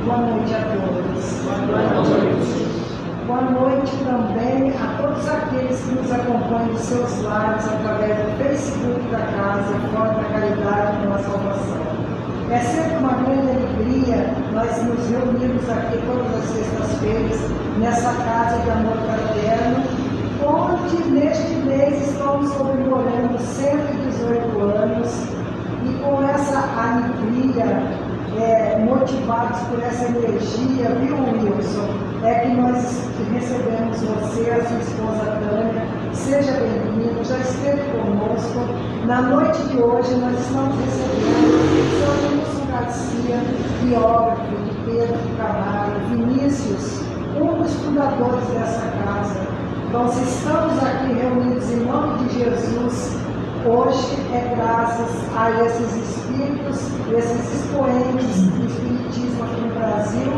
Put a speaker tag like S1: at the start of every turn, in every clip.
S1: Boa noite a todos. Boa noite também a todos aqueles que nos acompanham dos seus lares através do Facebook da Casa Forte da Caridade pela Salvação. É sempre uma grande alegria nós nos reunirmos aqui todas as sextas-feiras nessa casa de amor fraterno, onde neste mês estamos comemorando 118 anos e com essa alegria, motivados por essa energia, viu, Wilson? É que nós recebemos você, a sua esposa Tânia. Seja bem-vindo, já esteve conosco. Na noite de hoje nós estamos recebendo o Sr. Wilson Garcia, biógrafo de Pedro Camargo, Vinícius, um dos fundadores dessa casa. Então, se estamos aqui reunidos em nome de Jesus, hoje é graças a esses espíritos, esses expoentes do espiritismo aqui no Brasil,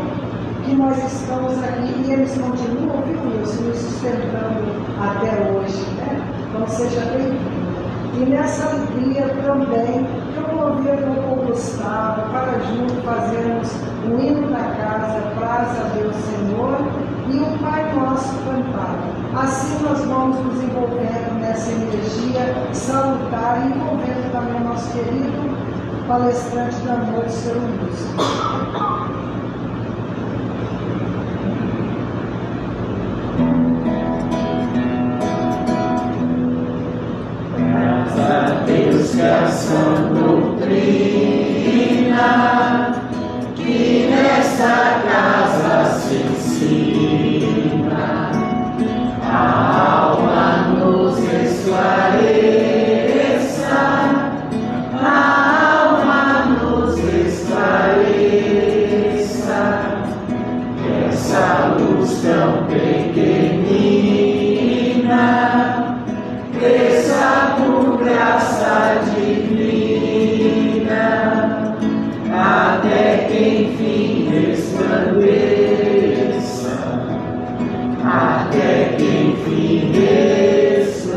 S1: que nós estamos aqui e eles continuam, viu, Wilson, nos sustentando até hoje, né? Então seja bem-vindo. E nessa alegria também, eu convido o Gustavo para junto fazermos o hino da casa, praza a Deus Senhor, e o Pai Nosso cantado. Assim nós vamos nos envolvendo nessa energia salutar e envolvendo também o nosso querido palestrante da noite, Sr. Wilson.
S2: Deus que a sã doutrina que nesta casa se ensina, a alma nos esclareça, a alma nos esclareça, essa luz tão pequenina, cresça por graça divina, até que enfim resplandeça, até que enfim resplandeça.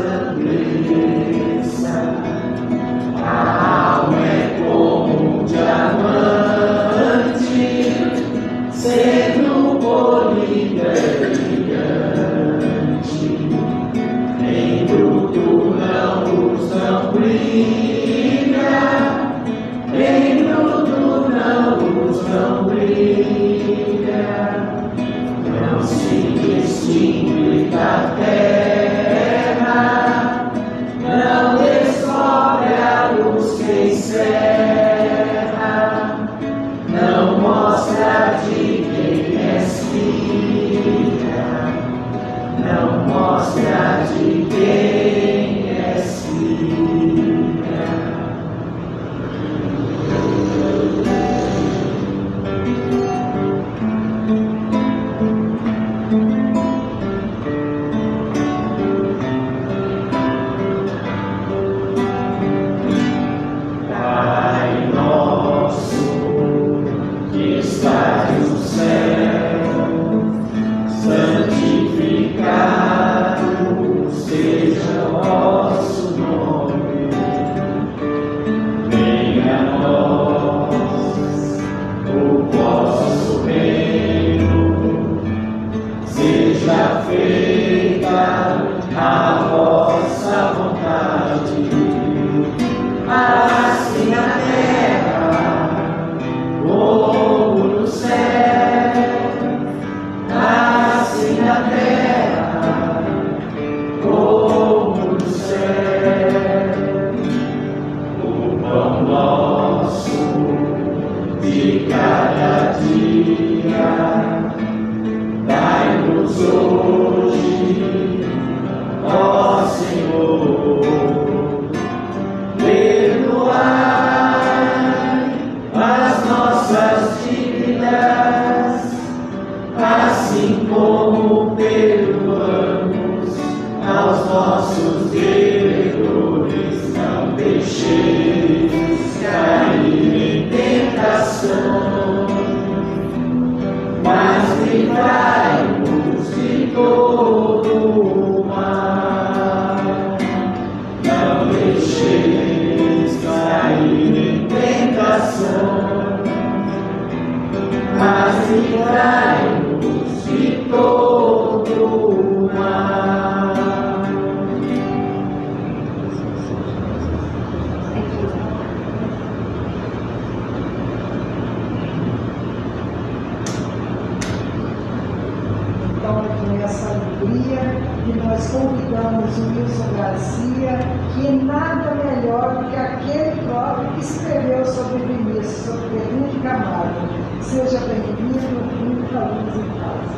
S2: A alma é como um diamante, sendo polida e brilhante, em bruto não brilha, em bruto não brilha, não se distingue da terra, não descobre a luz que encerra, não mostra de quem é filha, não mostra de quem é filha. Pai nosso que estás no céu, santificado seja o vosso nome, venha a nós o vosso reino, seja feita a vossa vontade, assim na terra como no céu, assim na terra como no céu. O pão nosso de cada dia dai-nos hoje, ó Senhor. Perdoai as nossas dívidas, assim como perdoamos aos nossos devedores. Não deixeis cair em tentação, mas livrai-nos de todo o mal. livrai-nos de todo mal.
S1: Então, com essa alegria, que nós convidamos o Wilson Garcia, que nada melhor do que aquele próprio que escreveu sobre Vinícius, sobre Pedrinho de Camargo. Seja bem-vindo, muita luz em casa.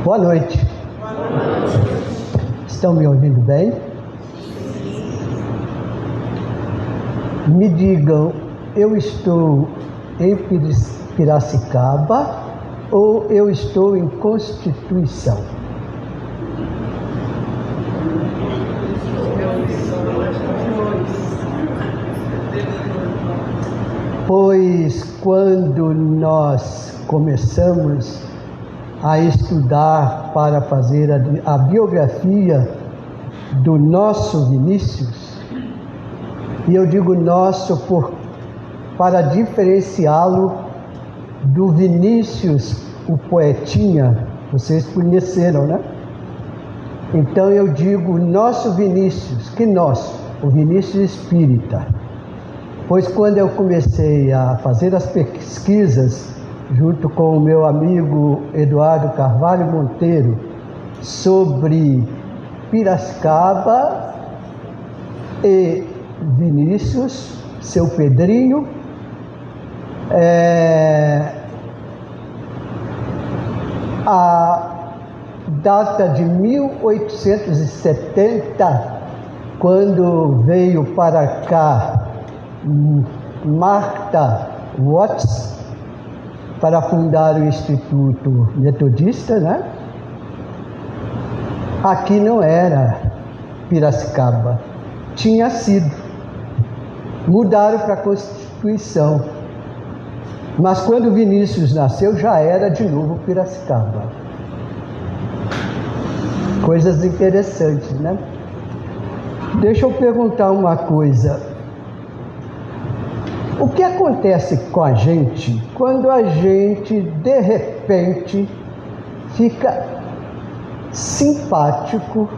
S3: Boa noite. Estão me ouvindo bem? Me digam, eu estou em Piracicaba ou eu estou em Constituição? Pois quando nós começamos a estudar para fazer a biografia do nosso Vinícius, e eu digo nosso para diferenciá-lo do Vinícius, o poetinha, vocês conheceram, né? Então eu digo nosso Vinícius, que nosso? O Vinícius espírita. Pois quando eu comecei a fazer as pesquisas, junto com o meu amigo Eduardo Carvalho Monteiro, sobre Piracicaba e Vinícius, seu Pedrinho, a data de 1870, quando veio para cá Martha Watts, para fundar o Instituto Metodista, né? Aqui não era Piracicaba, tinha sido. Mudaram para a Constituição. Mas quando Vinícius nasceu, já era de novo Piracicaba. Coisas interessantes, né? Deixa eu perguntar uma coisa. O que acontece com a gente quando a gente, de repente, fica simpático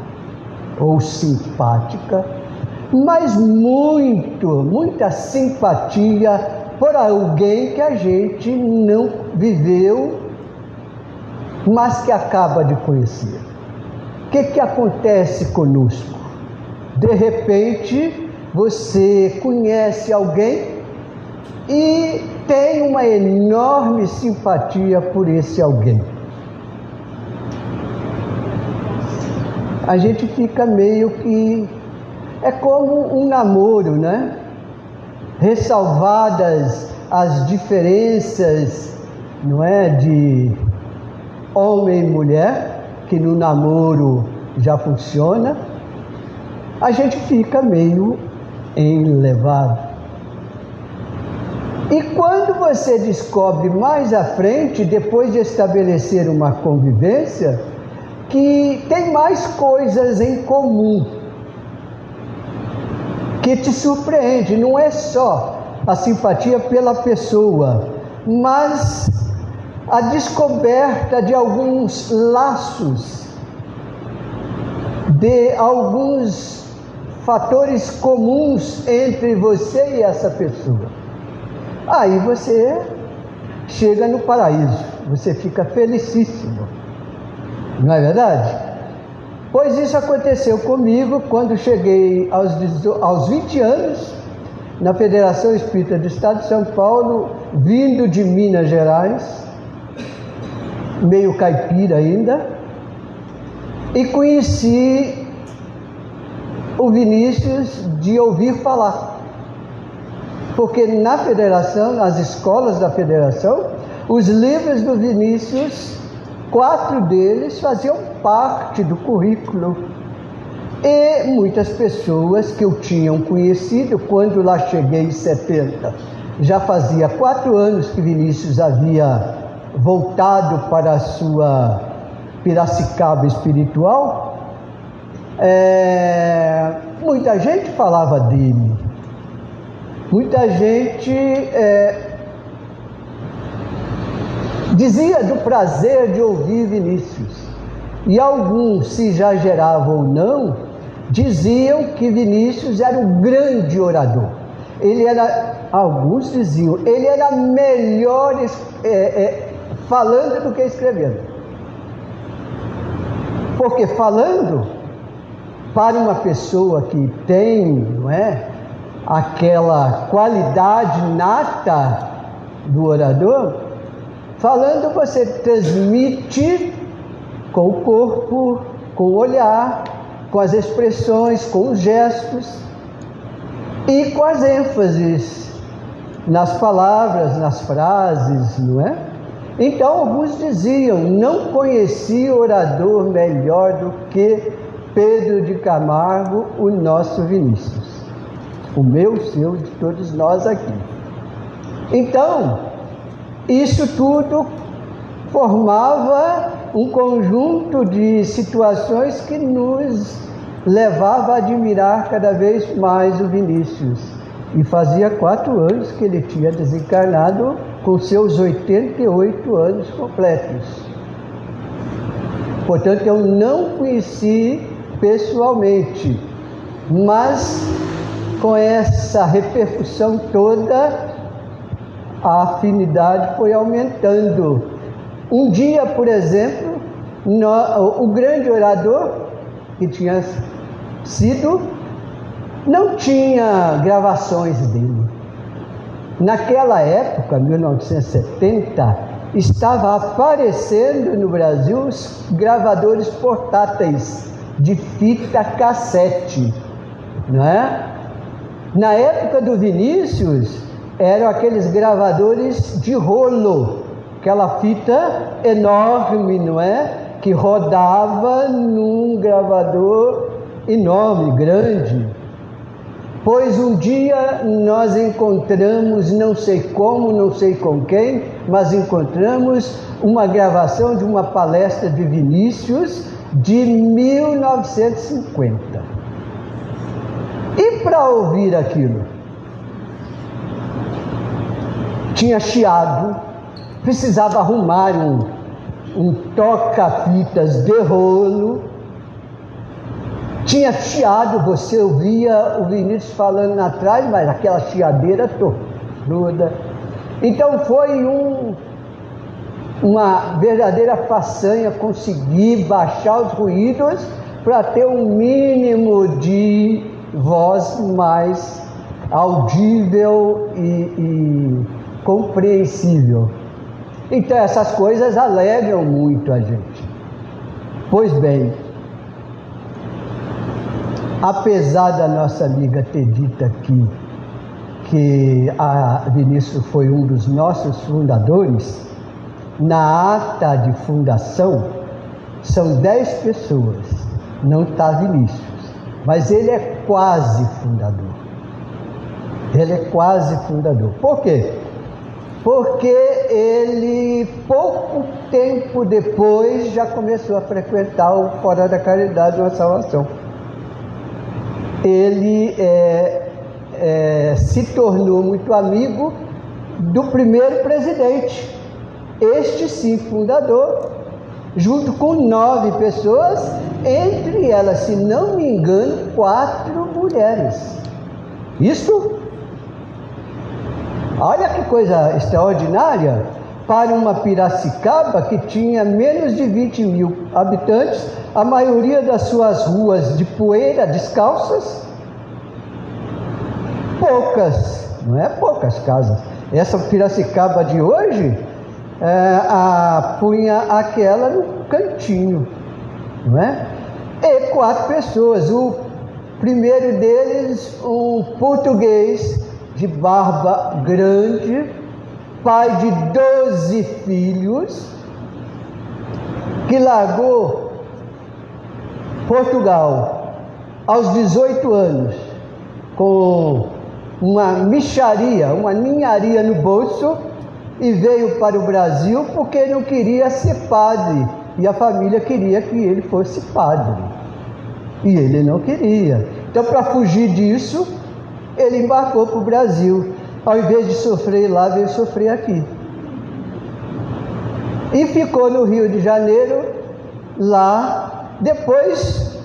S3: ou simpática, mas muita simpatia por alguém que a gente não viveu, mas que acaba de conhecer? O que acontece conosco? De repente, você conhece alguém e tem uma enorme simpatia por esse alguém. A gente fica meio que... é como um namoro, né? Ressalvadas as diferenças, não é, de homem e mulher, que no namoro já funciona, a gente fica meio enlevado. E quando você descobre mais à frente, depois de estabelecer uma convivência, que tem mais coisas em comum, que te surpreende, não é só a simpatia pela pessoa, mas a descoberta de alguns laços, de alguns fatores comuns entre você e essa pessoa. Aí você chega no paraíso, você fica felicíssimo, não é verdade? Pois isso aconteceu comigo quando cheguei aos 20 anos na Federação Espírita do Estado de São Paulo, vindo de Minas Gerais, meio caipira ainda, e conheci o Vinícius de ouvir falar. Porque na federação, nas escolas da federação, os livros do Vinícius, 4 deles faziam parte do currículo. E muitas pessoas que eu tinha conhecido, quando lá cheguei em 70, já fazia 4 anos que Vinícius havia voltado para a sua Piracicaba espiritual. Muita gente falava dele, muita gente dizia do prazer de ouvir Vinícius, e alguns, se exageravam ou não, diziam que Vinícius era um grande orador. Alguns diziam, ele era melhor falando do que escrevendo. Porque falando, para uma pessoa que tem, não é, aquela qualidade nata do orador, falando você transmite com o corpo, com o olhar, com as expressões, com os gestos e com as ênfases nas palavras, nas frases, não é? Então alguns diziam, não conheci orador melhor do que Pedro de Camargo, o nosso Vinícius. O meu, o seu, de todos nós aqui. Então, isso tudo formava um conjunto de situações que nos levava a admirar cada vez mais o Vinícius. E fazia 4 anos que ele tinha desencarnado com seus 88 anos completos. Portanto, eu não conheci pessoalmente, mas com essa repercussão toda, a afinidade foi aumentando. Um dia, por exemplo, o grande orador que tinha sido, não tinha gravações dele. Naquela época, 1970, estava aparecendo no Brasil os gravadores portáteis de fita cassete, não é? Na época do Vinícius, eram aqueles gravadores de rolo, aquela fita enorme, não é? Que rodava num gravador enorme, grande. Pois um dia nós encontramos, não sei como, não sei com quem, mas encontramos uma gravação de uma palestra de Vinícius de 1950. E para ouvir aquilo, tinha chiado, precisava arrumar um toca-fitas de rolo, tinha chiado, você ouvia o Vinícius falando atrás, mas aquela chiadeira toda. Então foi uma verdadeira façanha conseguir baixar os ruídos para ter um mínimo de voz mais audível e compreensível. Então essas coisas alegram muito a gente. Pois bem, apesar da nossa amiga ter dito aqui que a Vinícius foi um dos nossos fundadores, na ata de fundação são 10 pessoas, não está Vinícius, mas ele é quase fundador. Ele é quase fundador. Por quê? Porque ele, pouco tempo depois, já começou a frequentar o Fora da Caridade Uma Salvação. Ele se tornou muito amigo do primeiro presidente, este sim fundador, junto com 9 pessoas, entre elas, se não me engano, 4 mulheres. Isso, olha que coisa extraordinária, para uma Piracicaba que tinha menos de 20 mil habitantes, a maioria das suas ruas de poeira, descalças, poucas, não é poucas casas. Essa Piracicaba de hoje, punha aquela no cantinho, não é? E 4 pessoas, o primeiro deles, um português de barba grande, pai de 12 filhos, que largou Portugal aos 18 anos, com uma mixaria, uma ninharia no bolso e veio para o Brasil porque ele não queria ser padre e a família queria que ele fosse padre e ele não queria. Então, para fugir disso, ele embarcou para o Brasil. Ao invés de sofrer lá, veio sofrer aqui. E ficou no Rio de Janeiro, lá. Depois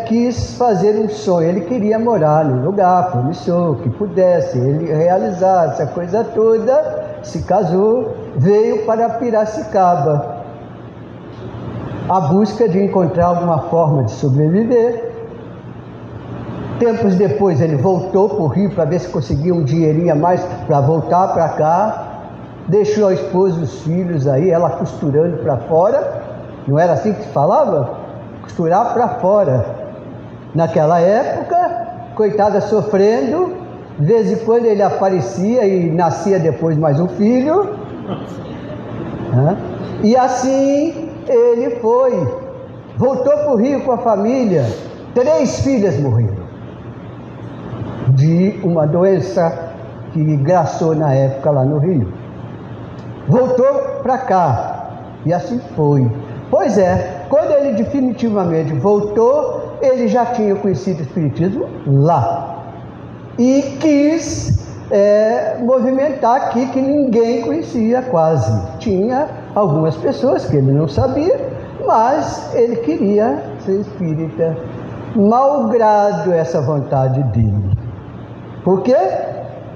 S3: quis fazer um sonho. Ele queria morar num lugar promissor, que pudesse ele realizar essa coisa toda. Se casou, veio para Piracicaba, à busca de encontrar alguma forma de sobreviver. Tempos depois ele voltou para o Rio para ver se conseguia um dinheirinho a mais para voltar para cá. Deixou a esposa e os filhos aí, ela costurando para fora. Não era assim que se falava? Costurar para fora. Naquela época, coitada sofrendo, de vez em quando ele aparecia e nascia depois mais um filho. E assim ele voltou para o Rio com a família. 3 filhas morreram de uma doença que graçou na época lá no Rio. Voltou para cá e assim foi. Pois é, quando ele definitivamente voltou, ele já tinha conhecido o Espiritismo lá e quis movimentar aqui que ninguém conhecia quase. Tinha algumas pessoas que ele não sabia, mas ele queria ser espírita, malgrado essa vontade dele. Por quê?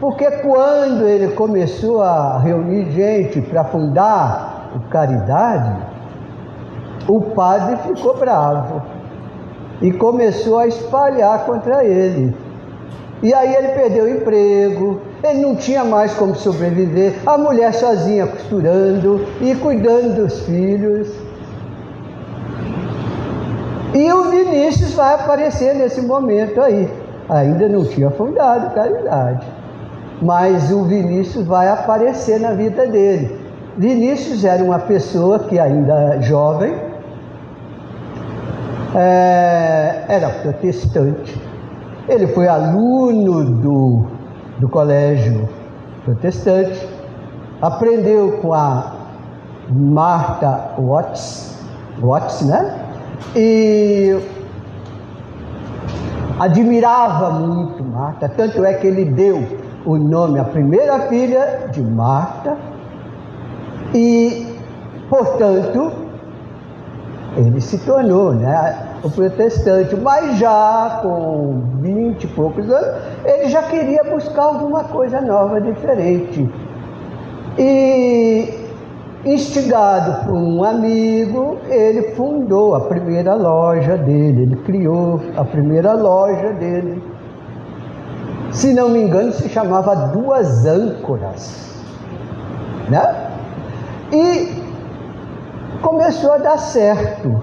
S3: Porque quando ele começou a reunir gente para fundar o Caridade, o padre ficou bravo e começou a espalhar contra ele. E aí ele perdeu o emprego, ele não tinha mais como sobreviver, a mulher sozinha costurando e cuidando dos filhos. E o Vinícius vai aparecer nesse momento aí. Ainda não tinha fundado Caridade, mas o Vinícius vai aparecer na vida dele. Vinícius era uma pessoa que ainda jovem, era protestante. Ele foi aluno do colégio protestante, aprendeu com a Martha Watts, né? E admirava muito Marta, tanto é que ele deu o nome à primeira filha de Marta e, portanto, ele se tornou, né, o protestante, mas já com 20 e poucos anos, ele já queria buscar alguma coisa nova, diferente. E, instigado por um amigo, ele fundou a primeira loja dele, ele criou a primeira loja dele. Se não me engano, se chamava Duas Âncoras, né? E começou a dar certo.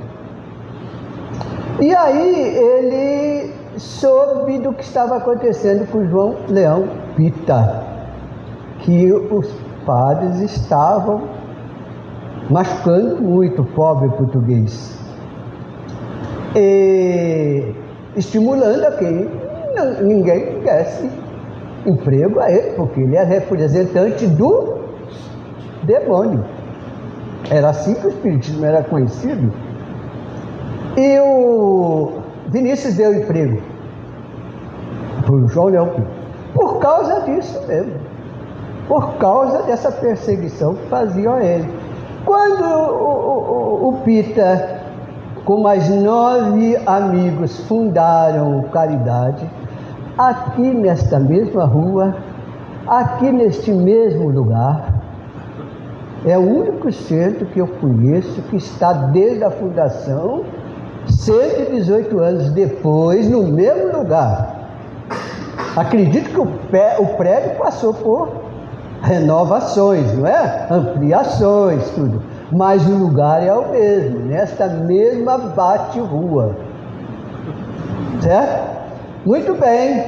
S3: E aí ele soube do que estava acontecendo com João Leão Pita, que os padres estavam machucando muito o pobre português, e estimulando a quem ninguém desse emprego a ele, porque ele é representante do demônio. Era assim que o Espiritismo era conhecido. E o Vinícius deu emprego para o João Leão Pita, por causa disso mesmo, por causa dessa perseguição que faziam a ele. Quando o Pita, com mais 9 amigos, fundaram o Caridade, aqui nesta mesma rua, aqui neste mesmo lugar, é o único centro que eu conheço que está desde a fundação, 118 anos depois, no mesmo lugar. Acredito que o prédio passou por renovações, não é? Ampliações, tudo. Mas o lugar é o mesmo, nesta mesma bate-rua. Certo? Muito bem.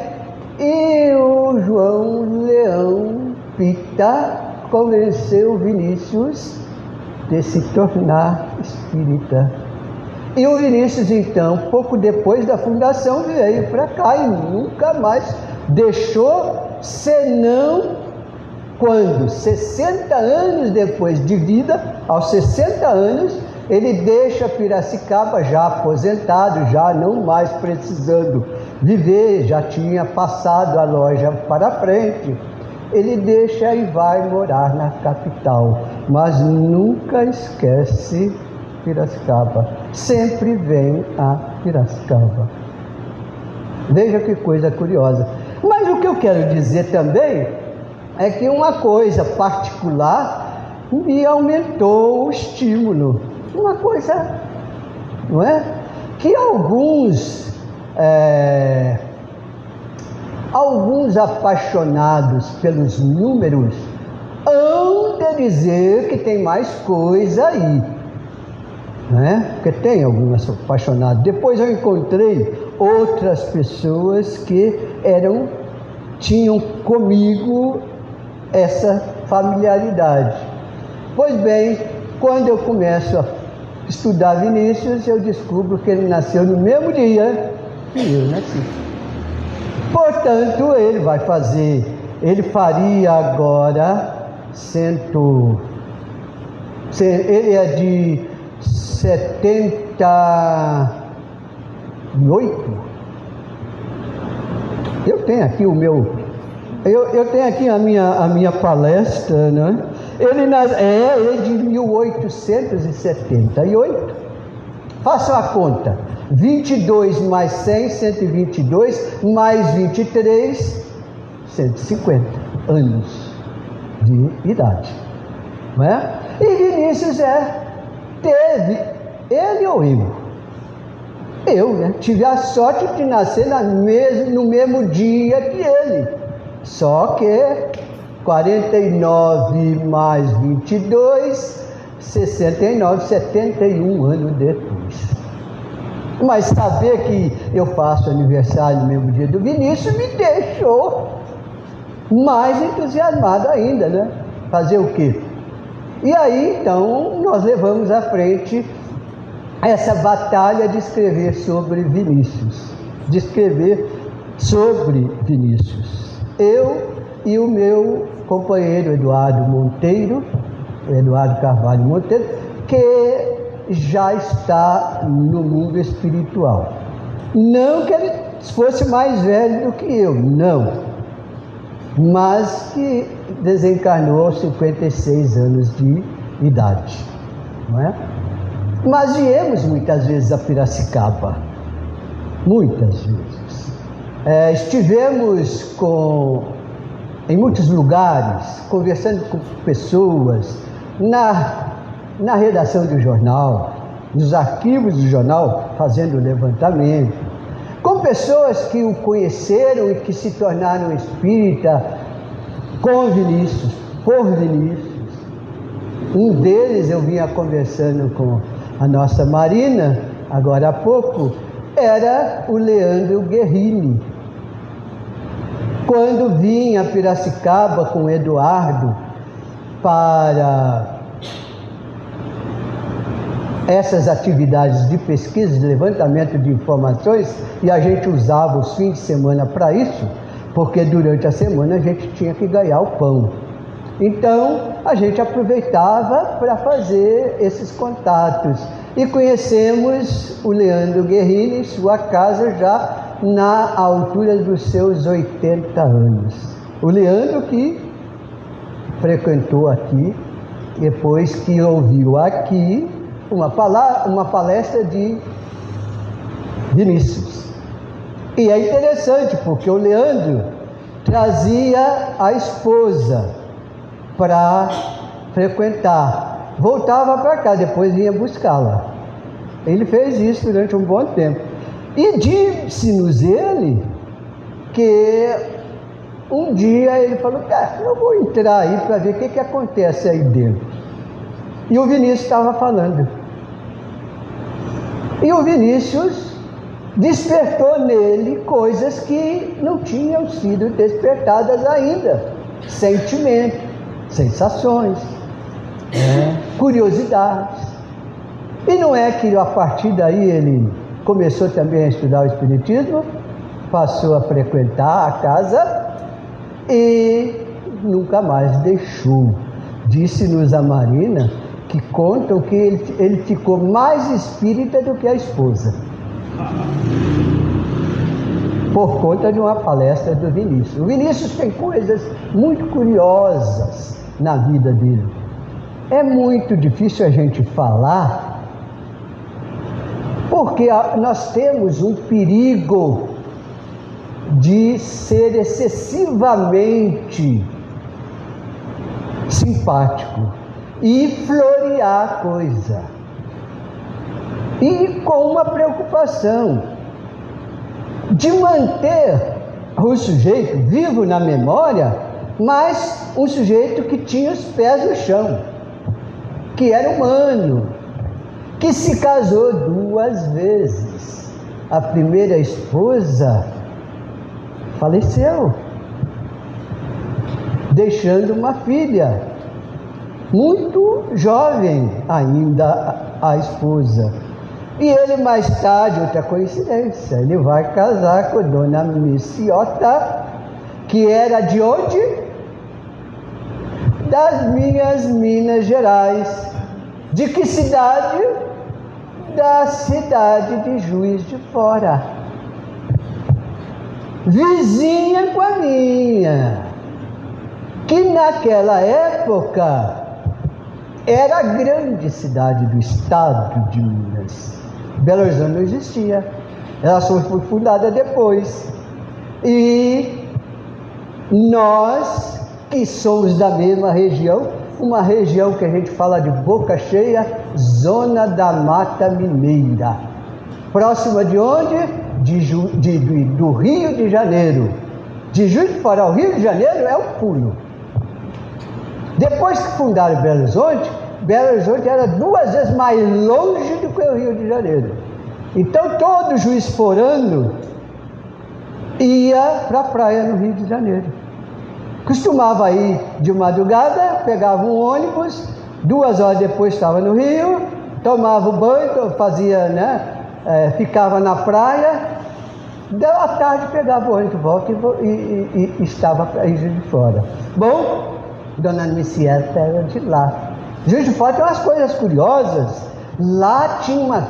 S3: E o João Leão Pita convenceu Vinícius de se tornar espírita. E o Vinícius, então, pouco depois da fundação, veio para cá e nunca mais deixou, senão quando 60 anos depois de vida, aos 60 anos, ele deixa Piracicaba já aposentado, já não mais precisando viver, já tinha passado a loja para frente. Ele deixa e vai morar na capital, mas nunca esquece Piracicaba, sempre vem a Piracicaba. Veja que coisa curiosa. Mas o que eu quero dizer também é que uma coisa particular me aumentou o estímulo. Uma coisa, não é? Que alguns apaixonados pelos números hão de dizer que tem mais coisa aí, né? Porque tem alguns apaixonados. Depois eu encontrei outras pessoas que tinham comigo essa familiaridade. Pois bem, quando eu começo a estudar Vinícius, eu descubro que ele nasceu no mesmo dia que eu nasci. Portanto, ele faria agora ele é de 78. Eu tenho aqui eu tenho aqui a minha palestra, né? Ele é de 1878. Façam a conta. 22 mais 100, 122, mais 23, 150 anos de idade. Não é? E Vinícius teve, ele ou eu, né? Tive a sorte de nascer no mesmo dia que ele. Só que 49 mais 22, 69, 71 anos depois. Mas saber que eu faço aniversário no mesmo dia do Vinícius me deixou mais entusiasmado ainda, né? Fazer o quê? E aí, então, nós levamos à frente essa batalha de escrever sobre Vinícius. Eu e o meu companheiro Eduardo Carvalho Monteiro, que já está no mundo espiritual. Não que ele fosse mais velho do que eu, não. Mas que desencarnou aos 56 anos de idade. Não é? Mas viemos muitas vezes a Piracicaba. Muitas vezes. Estivemos em muitos lugares, conversando com pessoas, na redação do jornal, nos arquivos do jornal, fazendo levantamento, com pessoas que o conheceram e que se tornaram espírita com Vinícius, por Vinícius. Um deles, eu vinha conversando com a nossa Marina, agora há pouco, era o Leandro Guerrini. Quando vinha a Piracicaba com o Eduardo para essas atividades de pesquisa, de levantamento de informações, e a gente usava os fins de semana para isso, porque durante a semana a gente tinha que ganhar o pão. Então, a gente aproveitava para fazer esses contatos. E conhecemos o Leandro Guerrini em sua casa já na altura dos seus 80 anos. O Leandro que frequentou aqui, depois que ouviu aqui uma palestra de Vinícius. E é interessante, porque o Leandro trazia a esposa para frequentar, voltava para cá, depois vinha buscá-la. Ele fez isso durante um bom tempo. E disse-nos ele que um dia ele falou: eu vou entrar aí para ver o que acontece aí dentro. E o Vinícius estava falando. E o Vinícius despertou nele coisas que não tinham sido despertadas ainda. Sentimento, sensações, curiosidades. E não é que a partir daí ele começou também a estudar o Espiritismo? passou a frequentar a casa e nunca mais deixou. Disse-nos a Marina que contam que ele ficou mais espírita do que a esposa, por conta de uma palestra do Vinícius. O Vinícius tem coisas muito curiosas na vida dele. É muito difícil a gente falar, porque nós temos um perigo de ser excessivamente simpático e florear a coisa. E com uma preocupação de manter o sujeito vivo na memória, mas um sujeito que tinha os pés no chão, que era humano, que se casou 2 vezes. A primeira esposa faleceu, deixando uma filha, muito jovem ainda, a esposa. E ele mais tarde, outra coincidência, ele vai casar com Dona Miciota, que era de onde? Das minhas Minas Gerais. De que cidade? Da cidade de Juiz de Fora, vizinha com a minha, que naquela época era a grande cidade do estado de Minas. Belo Horizonte não existia, ela só foi fundada depois. E nós, que somos da mesma região, uma região que a gente fala de boca cheia, Zona da Mata Mineira, próxima de onde? Do Rio de Janeiro. De Juiz de Fora ao Rio de Janeiro é um pulo. Depois que fundaram Belo Horizonte era 2 vezes mais longe do que o Rio de Janeiro. Então todo juiz forano ia para a praia no Rio de Janeiro. Costumava ir de madrugada, pegava um ônibus, 2 horas depois estava no Rio, tomava o banho, fazia, ficava na praia, à tarde pegava o ônibus de volta e estava aí Juiz de Fora. Bom, Dona Micieta era de lá. Juiz de Fora tem umas coisas curiosas. Lá tinha uma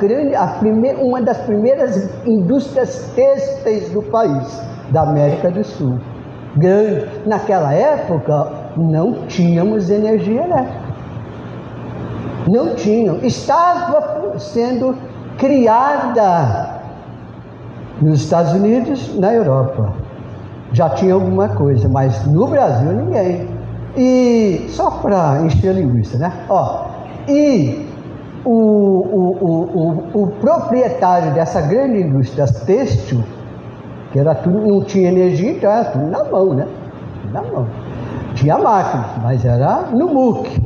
S3: das primeiras indústrias têxteis do país, da América do Sul. Grande. Naquela época não tínhamos energia elétrica. Não tinham. Estava sendo criada nos Estados Unidos, na Europa. Já tinha alguma coisa, mas no Brasil ninguém. E só para encher a linguiça, né? E o proprietário dessa grande indústria têxtil, que era tudo, não tinha energia, então era tudo na mão, né? Na mão. Tinha máquina, mas era no muque.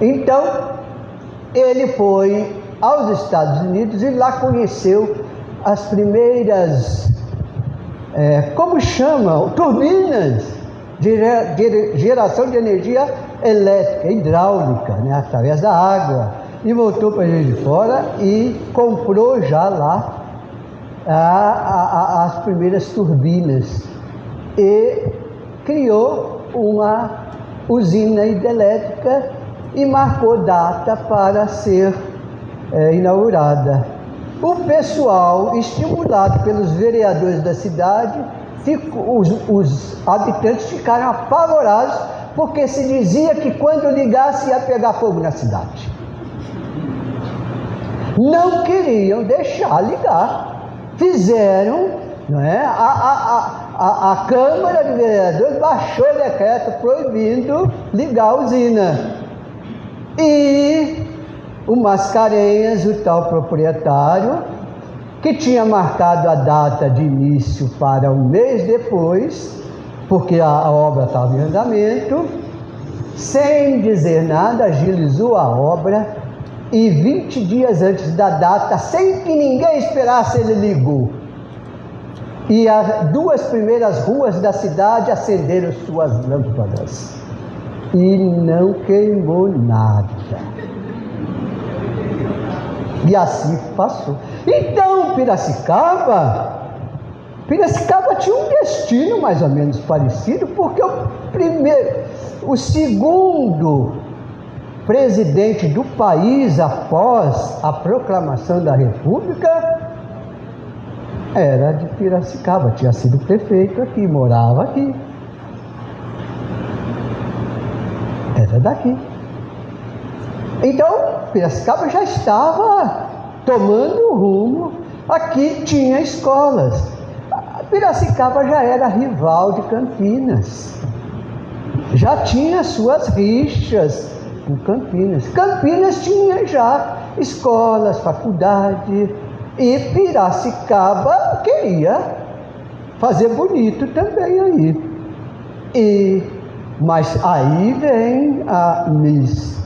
S3: Então, ele foi aos Estados Unidos e lá conheceu as primeiras, como chamam? Turbinas de geração de energia elétrica, hidráulica, né? Através da água. E voltou para Juiz de Fora e comprou já lá as primeiras turbinas e criou uma usina hidrelétrica e marcou data para ser inaugurada. O pessoal, estimulado pelos vereadores da cidade, os habitantes ficaram apavorados, porque se dizia que quando ligasse ia pegar fogo na cidade. Não queriam deixar ligar. Fizeram, a Câmara de Vereadores baixou o decreto proibindo ligar a usina. E o Mascarenhas, o tal proprietário, que tinha marcado a data de início para um mês depois, porque a obra estava em andamento, sem dizer nada, agilizou a obra e 20 dias antes da data, sem que ninguém esperasse, ele ligou. E as 2 primeiras ruas da cidade acenderam suas lâmpadas. E não queimou nada. E assim passou. Então, Piracicaba Piracicaba tinha um destino mais ou menos parecido, porque o segundo presidente do país após a proclamação da República era de Piracicaba, tinha sido prefeito aqui, morava aqui. Era daqui. Então, Piracicaba já estava tomando rumo. Aqui tinha escolas. Piracicaba já era rival de Campinas. Já tinha suas rixas com Campinas. Campinas tinha já escolas, faculdade. E Piracicaba queria fazer bonito também aí. Mas aí vem a Miss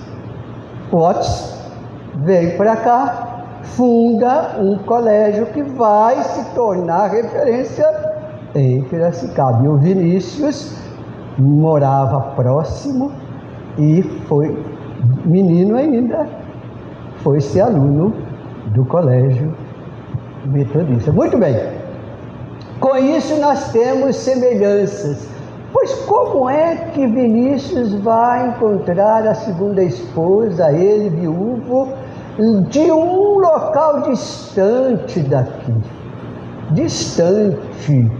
S3: Potts, vem para cá, funda um colégio que vai se tornar referência em Piracicaba. E o Vinícius morava próximo e foi menino ainda, foi ser aluno do colégio metodista. Muito bem, com isso nós temos semelhanças. Pois como é que Vinícius vai encontrar a segunda esposa, ele viúvo, de um local distante daqui? Distante.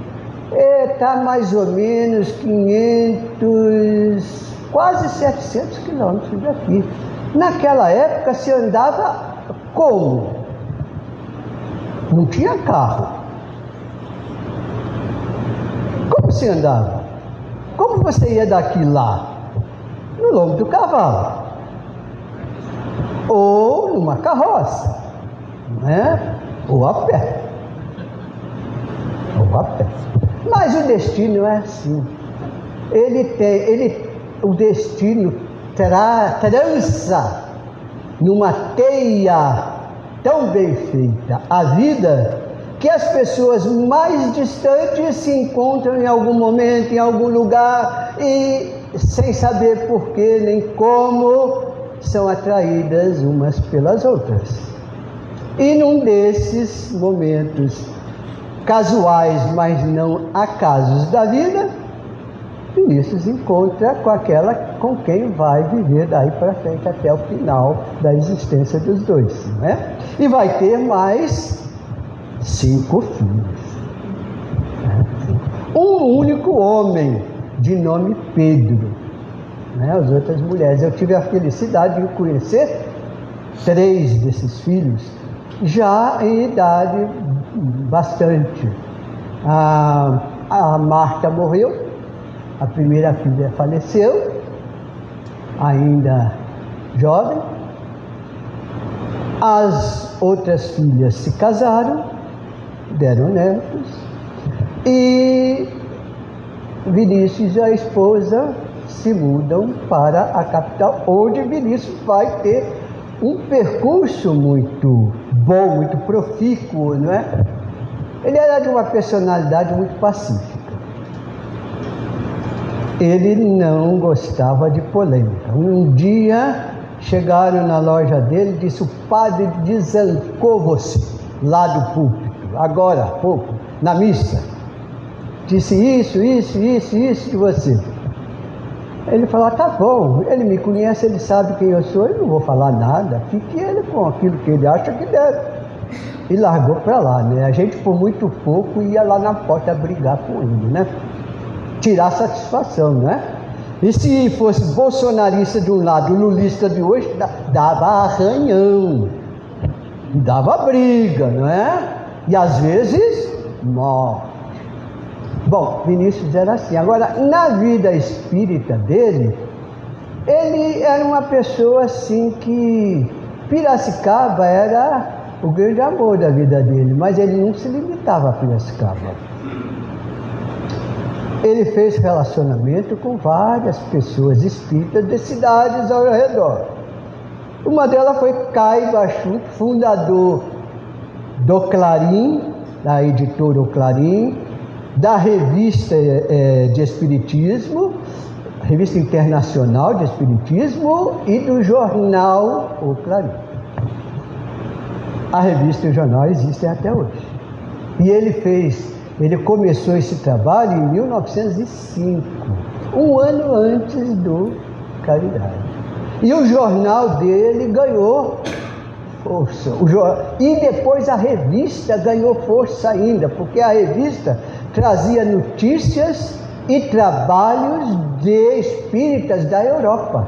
S3: Está mais ou menos 500, quase 700 quilômetros daqui. Naquela época se andava como? Não tinha carro. Como se andava? Como você ia daqui lá? No lombo do cavalo. Ou numa carroça, né? Ou a pé. Ou a pé. Mas o destino é assim. O destino trança numa teia tão bem feita a vida, que as pessoas mais distantes se encontram em algum momento, em algum lugar, e sem saber porquê nem como, são atraídas umas pelas outras. E num desses momentos casuais, mas não acasos da vida, Vinícius encontra com aquela com quem vai viver daí para frente até o final da existência dos dois, né? E vai ter mais 5 filhos. Um único homem de nome Pedro, né? As outras mulheres. Eu tive a felicidade de conhecer 3 desses filhos, já em idade bastante. A Marta morreu, a primeira filha faleceu, ainda jovem. As outras filhas se casaram, deram netos, e Vinícius e a esposa se mudam para a capital, onde Vinícius vai ter um percurso muito bom, muito profícuo, não é? Ele era de uma personalidade muito pacífica. Ele não gostava de polêmica. Um dia chegaram na loja dele e disse: o padre desancou você lá do púlpito, agora há pouco, na missa. Disse isso de você. Ele falou: tá bom, ele me conhece, ele sabe quem eu sou, eu não vou falar nada, fique ele com aquilo que ele acha que deve. E largou para lá, né? A gente, por muito pouco, ia lá na porta brigar com ele, né? Tirar satisfação, né? E se fosse bolsonarista de um lado, lulista de hoje, dava arranhão, dava briga, não é? E às vezes, morte. Bom, Vinícius era assim. Agora, na vida espírita dele, ele era uma pessoa assim que Piracicaba era o grande amor da vida dele, mas ele não se limitava a Piracicaba. Ele fez relacionamento com várias pessoas espíritas de cidades ao redor. Uma delas foi Caio Bachuto, fundador do Clarim, da editora O Clarim, da revista de Espiritismo, revista internacional de Espiritismo, e do jornal O Clarim. A revista e o jornal existem até hoje. E ele fez Ele começou esse trabalho em 1905, um ano antes do Caridade. E o jornal dele ganhou força. E depois a revista ganhou força ainda, porque a revista trazia notícias e trabalhos de espíritas da Europa.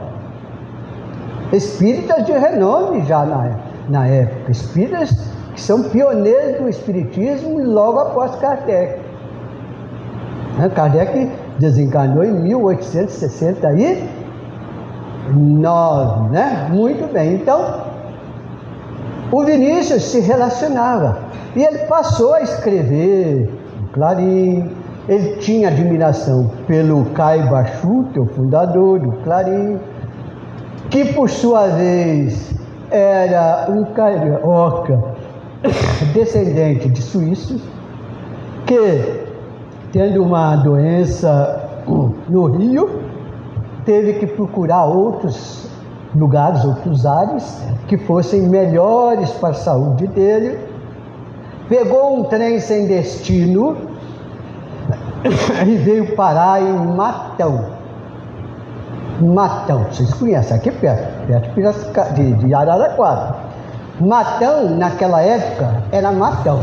S3: Espíritas de renome já na época. Espíritas que são pioneiros do espiritismo logo após Kardec. Kardec desencarnou em 1869, né? Muito bem. Então, o Vinícius se relacionava e ele passou a escrever no Clarim. Ele tinha admiração pelo Caiba Schutter, o fundador do Clarim, que por sua vez era um carioca descendente de suíços, que, tendo uma doença no Rio, teve que procurar outros lugares, outros ares, que fossem melhores para a saúde dele. Pegou um trem sem destino e veio parar em Matão. Matão, vocês conhecem, aqui perto de Araraquara. Matão, naquela época, era Matão.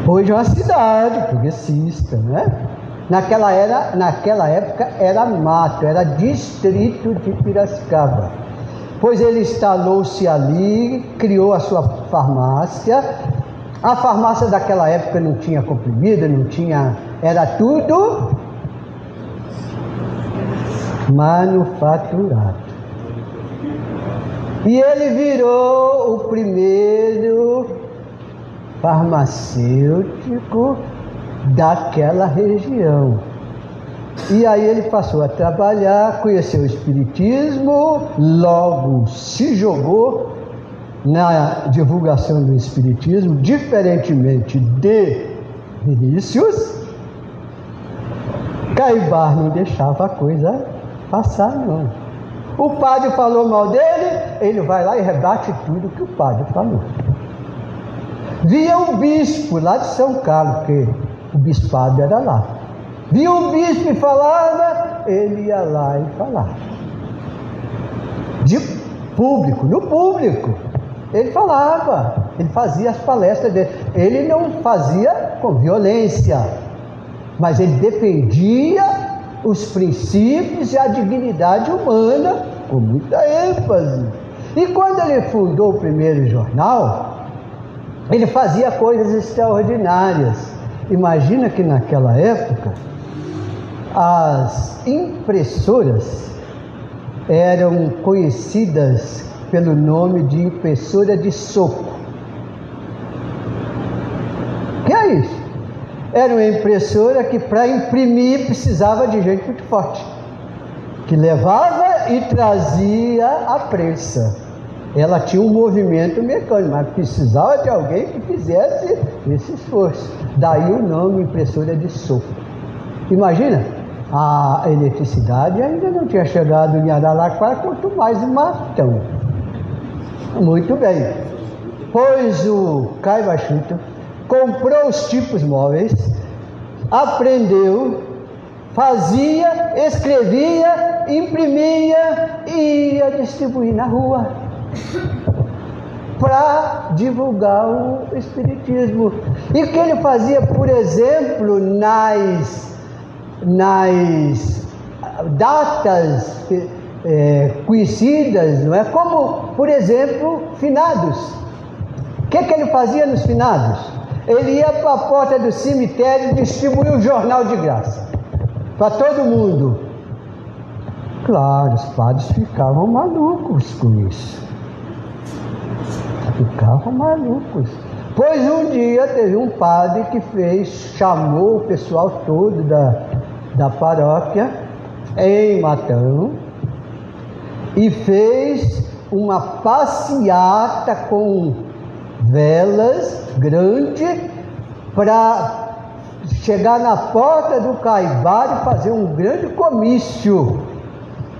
S3: Hoje é uma cidade progressista, né? Naquela época era mato, era distrito de Piracicaba. Pois ele instalou-se ali, criou a sua farmácia. A farmácia daquela época não tinha comprimido, não tinha... Era tudo manufaturado. E ele virou o primeiro farmacêutico daquela região. E aí ele passou a trabalhar, conheceu o espiritismo, logo se jogou na divulgação do espiritismo, diferentemente de Vinícius. Caibar não deixava a coisa passar, não. O padre falou mal dele, ele vai lá e rebate tudo que o padre falou. Via o bispo lá de São Carlos, porque o bispado era lá. Via o bispo e falava, ele ia lá e falava. De público, no público. Ele falava, ele fazia as palestras dele. Ele não fazia com violência, mas ele defendia os princípios e a dignidade humana com muita ênfase. E quando ele fundou o primeiro jornal, ele fazia coisas extraordinárias. Imagina que naquela época as impressoras eram conhecidas pelo nome de impressora de soco. Que é isso? Era uma impressora que para imprimir precisava de gente muito forte, que levava e trazia a prensa. Ela tinha um movimento mecânico, mas precisava de alguém que fizesse esse esforço. Daí o nome impressora de soco. Imagina, a eletricidade ainda não tinha chegado em Araraquara, quanto mais em Matão. Muito bem. Pois o Caiba Schutter comprou os tipos móveis, aprendeu, fazia, escrevia, imprimia e ia distribuir na rua para divulgar o espiritismo. E o que ele fazia, por exemplo, nas datas conhecidas, não é? Como, por exemplo, finados. O que ele fazia nos finados? Ele ia para a porta do cemitério e distribuía o jornal de graça para todo mundo. Claro, os padres ficavam malucos com isso. Ficavam malucos. Pois um dia teve um padre que chamou o pessoal todo da paróquia em Matão e fez uma passeata com velas grande para chegar na porta do Caibar e fazer um grande comício,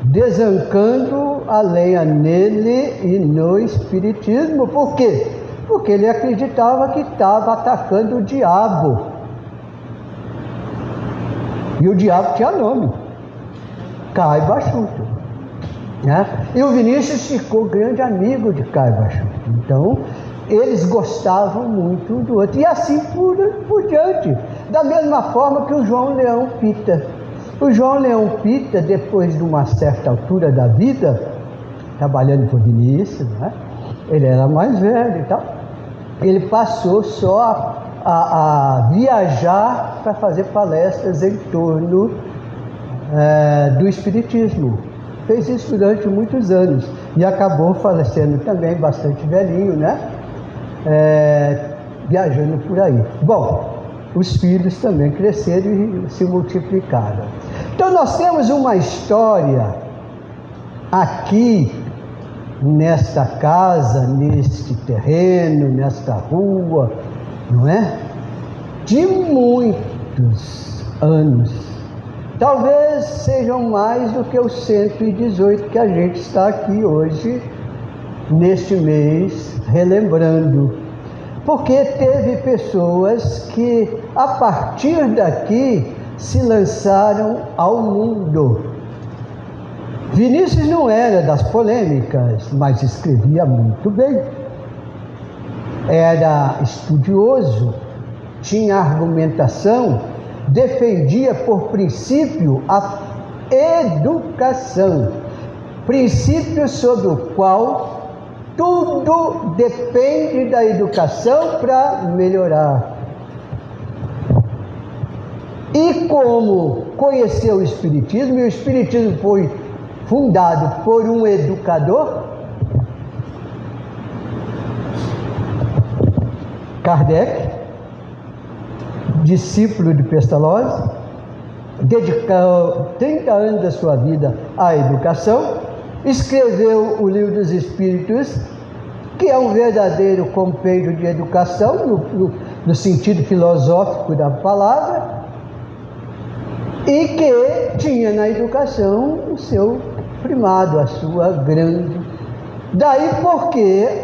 S3: desancando a lenha nele e no espiritismo. Por quê? porque ele acreditava que estava atacando o diabo. E o diabo tinha nome, Caio Bachuto, né? E o Vinícius ficou grande amigo de Caio Bachuto. Então, eles gostavam muito do outro. E assim por diante. Da mesma forma que o João Leão Pita. O João Leão Pita, depois de uma certa altura da vida, trabalhando com o Vinícius, né? Ele era mais velho e tal, ele passou só a viajar para fazer palestras em torno do Espiritismo. Fez isso durante muitos anos e acabou falecendo também, bastante velhinho, né? Viajando por aí. Bom, os filhos também cresceram e se multiplicaram. Então nós temos uma história aqui, nesta casa, neste terreno, nesta rua, não é? De muitos anos. Talvez sejam mais do que os 118 que a gente está aqui hoje, neste mês, relembrando. Porque teve pessoas que, a partir daqui, se lançaram ao mundo. Vinícius não era das polêmicas, mas escrevia muito bem. Era estudioso, tinha argumentação, defendia por princípio a educação, princípio sobre o qual tudo depende da educação para melhorar. E como conheceu o Espiritismo, e o Espiritismo foi fundado por um educador, Kardec, discípulo de Pestalozzi, dedicou 30 anos da sua vida à educação, escreveu o Livro dos Espíritos, que é um verdadeiro compêndio de educação, no sentido filosófico da palavra, e que tinha na educação o seu primado, a sua grande. Daí porque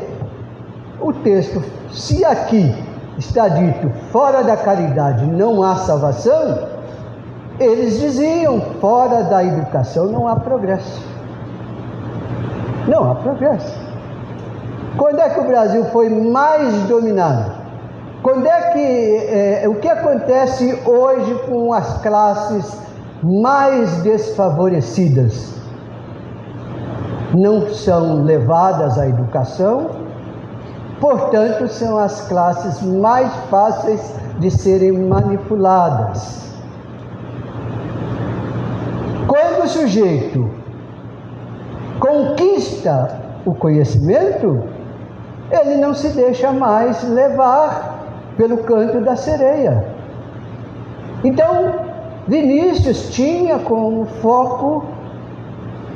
S3: o texto, se aqui está dito, fora da caridade não há salvação, eles diziam, fora da educação não há progresso. Não há progresso. Quando é que o Brasil foi mais dominado? Quando é que, o que acontece hoje com as classes mais desfavorecidas? Não são levadas à educação, portanto, são as classes mais fáceis de serem manipuladas. Quando o sujeito conquista o conhecimento, ele não se deixa mais levar pelo canto da sereia. Então, Vinícius tinha como foco,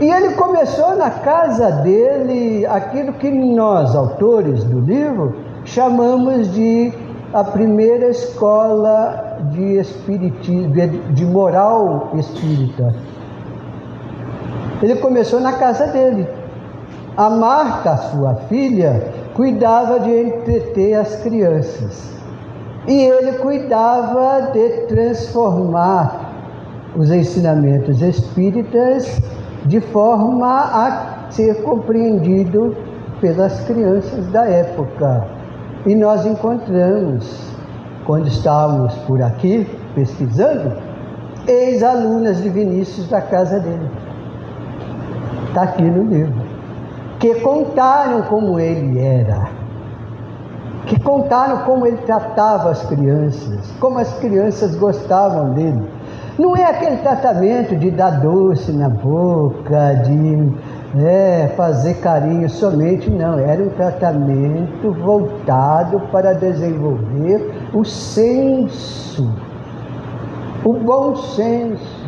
S3: e ele começou na casa dele aquilo que nós, autores do livro, chamamos de a primeira escola de espiritismo, de moral espírita. Ele começou na casa dele. A Marta, sua filha, cuidava de entreter as crianças. E ele cuidava de transformar os ensinamentos espíritas de forma a ser compreendido pelas crianças da época. E nós encontramos, quando estávamos por aqui pesquisando, ex-alunas de Vinícius da casa dele. Está aqui no livro. Que contaram como ele era, que contaram como ele tratava as crianças, como as crianças gostavam dele. Não é aquele tratamento de dar doce na boca, de fazer carinho somente, não. Era um tratamento voltado para desenvolver o senso, o bom senso.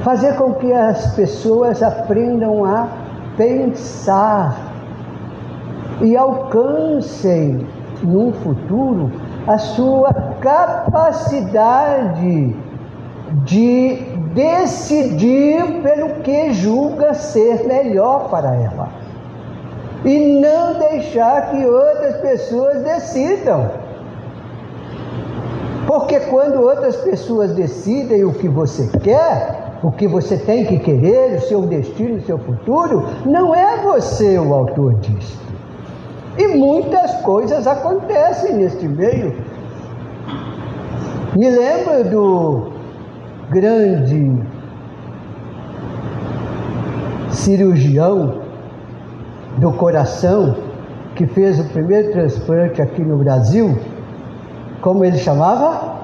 S3: Fazer com que as pessoas aprendam a pensar e alcancem, num futuro, a sua capacidade de decidir pelo que julga ser melhor para ela. e não deixar que outras pessoas decidam. Porque quando outras pessoas decidem o que você quer, o que você tem que querer, o seu destino, o seu futuro, não é você o autor disso. E muitas coisas acontecem neste meio. Me lembro do grande cirurgião do coração que fez o primeiro transplante aqui no Brasil. Como ele chamava?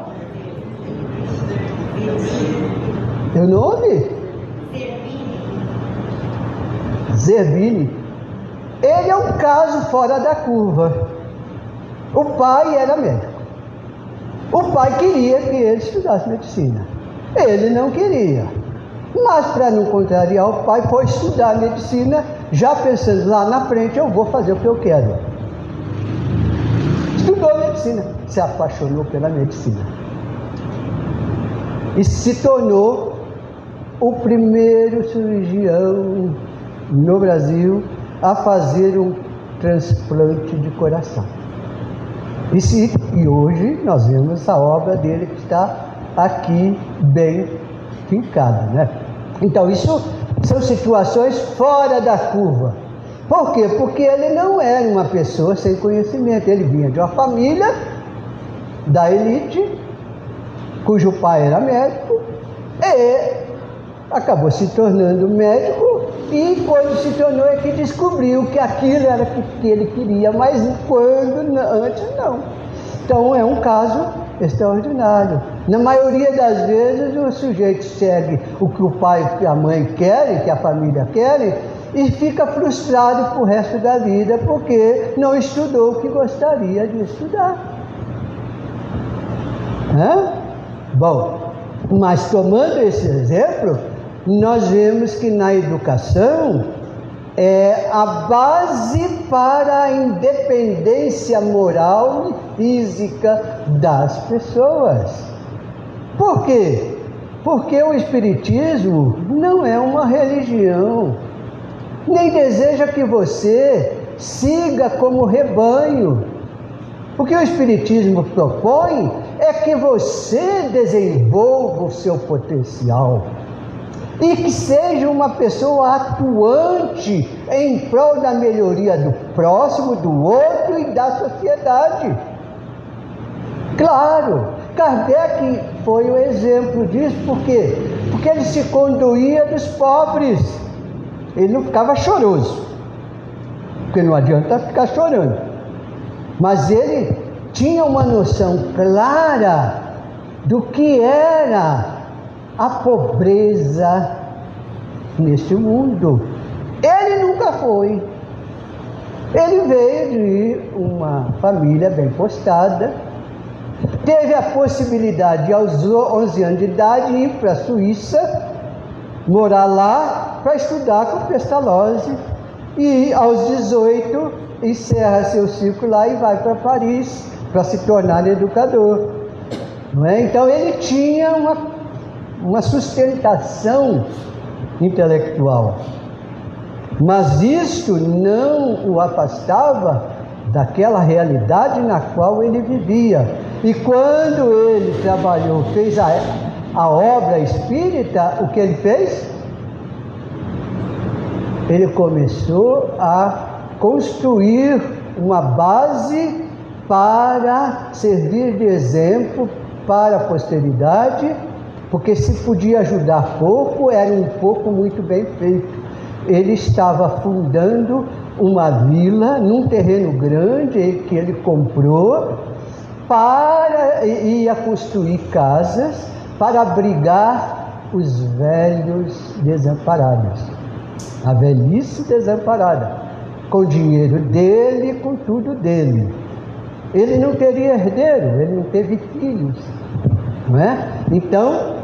S3: Eu não ouvi. Zerbini. Ele é um caso fora da curva. O pai era médico. O pai queria que ele estudasse medicina. Ele não queria. Mas para não contrariar o pai, foi estudar medicina, já pensando lá na frente, eu vou fazer o que eu quero. Estudou medicina, se apaixonou pela medicina. E se tornou o primeiro cirurgião no Brasil a fazer um transplante de coração. E hoje nós vemos a obra dele que está aqui bem fincada, né? Então isso são situações fora da curva. Por quê? Porque ele não era uma pessoa sem conhecimento. Ele vinha de uma família da elite, cujo pai era médico, e acabou se tornando médico, e quando se tornou é que descobriu que aquilo era o que ele queria, mas antes não. Então é um caso extraordinário. Na maioria das vezes o sujeito segue o que o pai e a mãe querem, que a família querem, e fica frustrado pro resto da vida porque não estudou o que gostaria de estudar. Bom, mas tomando esse exemplo, nós vemos que na educação é a base para a independência moral e física das pessoas. Por quê? Porque o Espiritismo não é uma religião, nem deseja que você siga como rebanho. O que o Espiritismo propõe é que você desenvolva o seu potencial e que seja uma pessoa atuante em prol da melhoria do próximo, do outro e da sociedade. Claro, Kardec foi o exemplo disso. Por quê? Porque ele se condoía dos pobres. Ele não ficava choroso, porque não adianta ficar chorando. Mas ele tinha uma noção clara do que era a pobreza neste mundo. Ele nunca foi. Ele veio de uma família bem postada, teve a possibilidade, aos 11 anos de idade, ir para a Suíça, morar lá para estudar com Pestalozzi, e aos 18 encerra seu ciclo lá e vai para Paris para se tornar educador. Não é? Então ele tinha uma sustentação intelectual, mas isto não o afastava daquela realidade na qual ele vivia. E quando ele trabalhou, fez a obra espírita, o que ele fez? Ele começou a construir uma base para servir de exemplo para a posteridade, porque se podia ajudar pouco, era um pouco muito bem feito. Ele estava fundando uma vila num terreno grande que ele comprou, ia construir casas para abrigar os velhos desamparados, a velhice desamparada, com o dinheiro dele, com tudo dele. Ele não teria herdeiro, ele não teve filhos, não é? Então,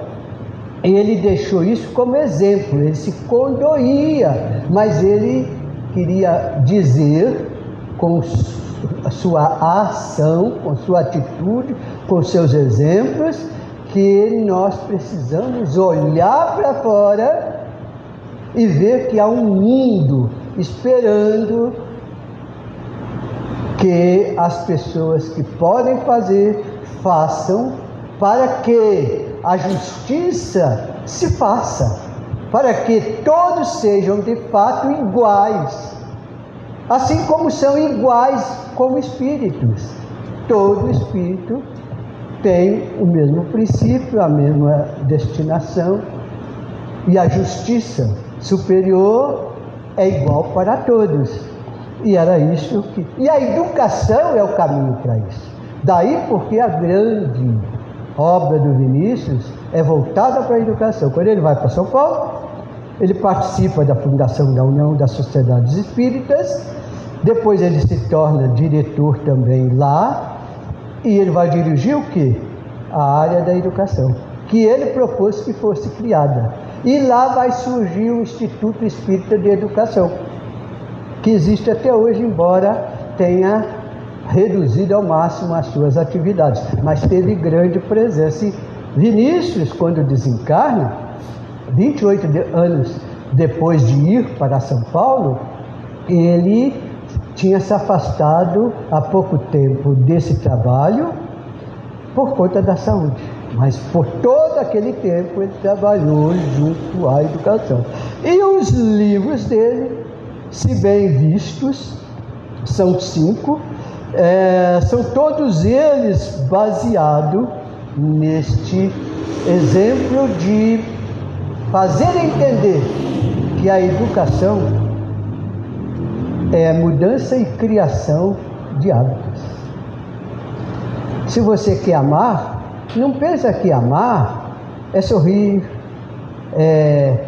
S3: ele deixou isso como exemplo, ele se condoía, mas ele queria dizer com a sua ação, com sua atitude, com seus exemplos, que nós precisamos olhar para fora e ver que há um mundo esperando que as pessoas que podem fazer, façam, para que a justiça se faça, para que todos sejam de fato iguais, assim como são iguais como espíritos. Todo espírito tem o mesmo princípio, a mesma destinação, e a justiça superior é igual para todos. E era isso que... E a educação é o caminho para isso. Daí porque a grande obra do Vinícius é voltada para a educação. Quando ele vai para São Paulo, ele participa da fundação da União das Sociedades Espíritas, depois ele se torna diretor também lá, e ele vai dirigir o quê? A área da educação, que ele propôs que fosse criada. E lá vai surgir o Instituto Espírita de Educação, que existe até hoje, embora tenha reduzido ao máximo as suas atividades, mas teve grande presença. E Vinícius, quando desencarna, 28 anos depois de ir para São Paulo, ele tinha se afastado há pouco tempo desse trabalho por conta da saúde, mas por todo aquele tempo ele trabalhou junto à educação. E os livros dele, se bem vistos, são 5, são todos eles baseados neste exemplo de fazer entender que a educação é mudança e criação de hábitos. Se você quer amar, não pensa que amar é sorrir, é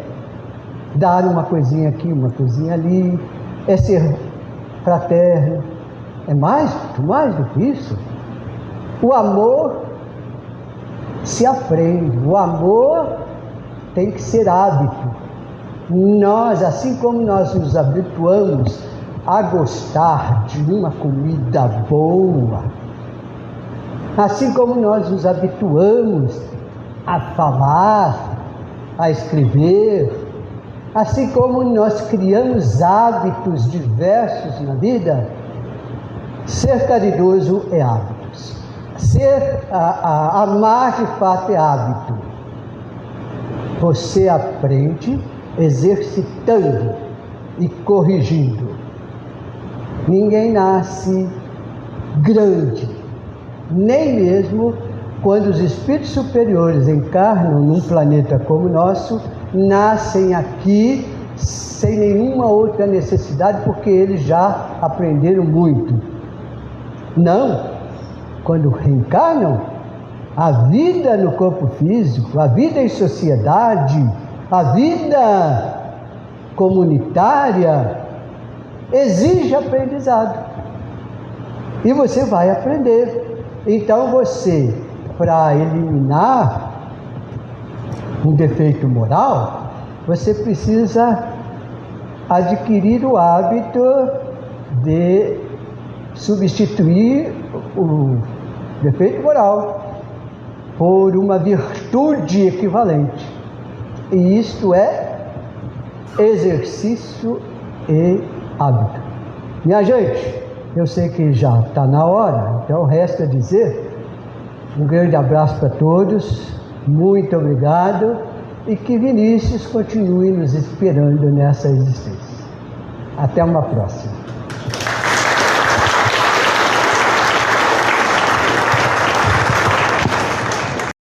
S3: dar uma coisinha aqui, uma coisinha ali, é ser fraterno. É muito mais do que isso. O amor se aprende, o amor tem que ser hábito. Nós, assim como nós nos habituamos a gostar de uma comida boa, assim como nós nos habituamos a falar, a escrever, assim como nós criamos hábitos diversos na vida, ser caridoso é hábito. Amar de fato é hábito. Você aprende exercitando e corrigindo. Ninguém nasce grande, nem mesmo quando os espíritos superiores encarnam num planeta como o nosso, nascem aqui sem nenhuma outra necessidade, porque eles já aprenderam muito. Não, quando reencarnam, a vida no corpo físico, a vida em sociedade, a vida comunitária, exige aprendizado. E você vai aprender. Então você, para eliminar um defeito moral, você precisa adquirir o hábito de substituir o defeito moral por uma virtude equivalente. E isto é exercício e hábito. Minha gente, eu sei que já está na hora, então resta dizer um grande abraço para todos, muito obrigado, e que Vinícius continue nos esperando nessa existência. Até uma próxima.